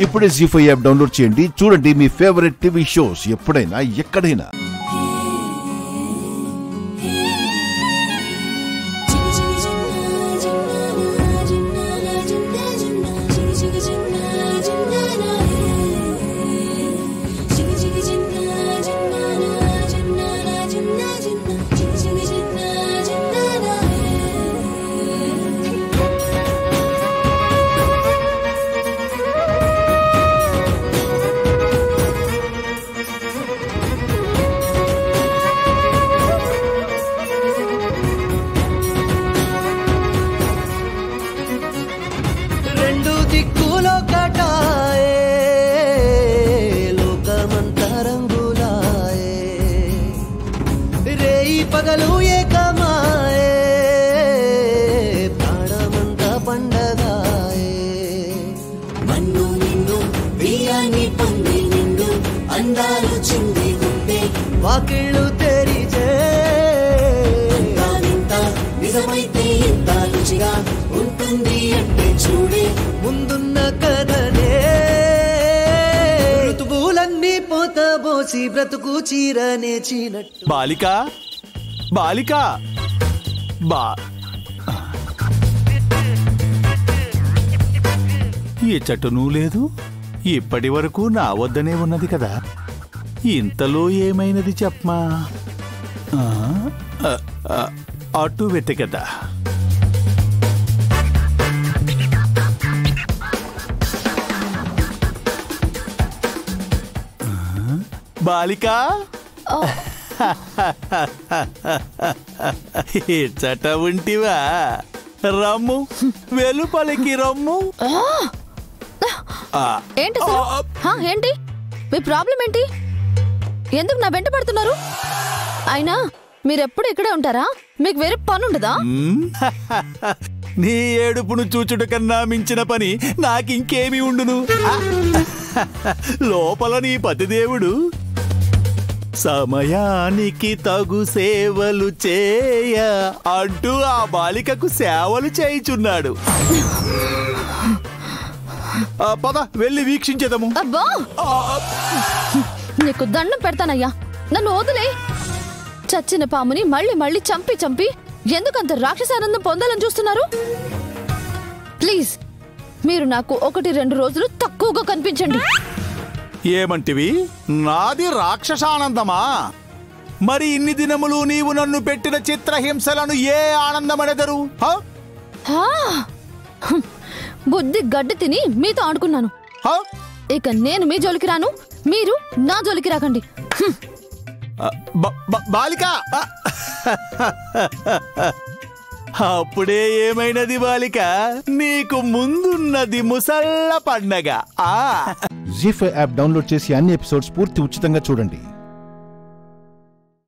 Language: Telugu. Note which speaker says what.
Speaker 1: ఇప్పుడే జీ5 యాప్ డౌన్లోడ్ చేయండి. చూడండి మీ ఫేవరెట్ టీవీ షోస్ ఎప్పుడైనా ఎక్కడైనా.
Speaker 2: పగలు ఏకమాయే ప్రాణమంతా పండగాయే మన్ను నిన్ను బియ్యాన్ని పొంది నిన్ను అందాలు చింది గుండె వాకిళ్ళు తెరిచే ఇంత నిజమైతే ఇంత రుచిగా ఉంటుంది అంటే చూడే ముందున్న కథనే ఋతువులన్నీ పోతబోసి బ్రతుకు చీరనే చీనట్టు
Speaker 3: బాలిక బాలిక ఎచ్చటనూ లేదు. ఇప్పటి వరకు నా వద్దనే ఉన్నది కదా, ఇంతలో ఏమైనది చెప్పమా? అటు వెతకదా. బాలిక ఇచ్చట ఉంటివా? రమ్ము, వెలుపలికి రమ్ము.
Speaker 4: ఏంటి ఏంటి మీ ప్రాబ్లం ఏంటి? ఎందుకు నా వెంట పడుతున్నారు? అయినా మీరెప్పుడు ఇక్కడే ఉంటారా? మీకు వేరే పని ఉండదా?
Speaker 3: నీ ఏడుపును చూచుట కన్నా మించిన పని నాకింకేమీ ఉండును. లోపల నీ పతిదేవుడు సమయానికి తగు సేవలు చేయ అంటూ ఆ బాలికకు సేవలు చేయుచున్నాడు. పద వెళ్ళి వీక్షించేదము.
Speaker 4: అబ్బా, నీకు దండం పెడతానయ్యా, నన్ను వదిలే. చచ్చిన పాముని మళ్ళీ మళ్ళీ చంపి చంపి ఎందుకంత రాక్షసానందం పొందాలని చూస్తున్నారు? ప్లీజ్ మీరు నాకు 1-2 రోజులు తక్కువగా కనిపించండి.
Speaker 3: ఏమంటివి? నాది రాక్షసానందమా? మరి ఇన్ని దినములు నీవు నన్ను పెట్టిన చిత్రహింసలను ఏ ఆనందమనెదరు?
Speaker 4: బుద్ధి గడ్డి తిని మీతో ఆడుకున్నాను. ఇక నేను మీ జోలికి రాను, మీరు నా జోలికి రాకండి.
Speaker 3: బాలిక అప్పుడే ఏమైనది బాలిక? నీకు ముందున్నది ముసళ్ళ పండగ.
Speaker 1: జీ5 యాప్ డౌన్లోడ్ చేసి అన్ని ఎపిసోడ్స్ పూర్తి ఉచితంగా చూడండి.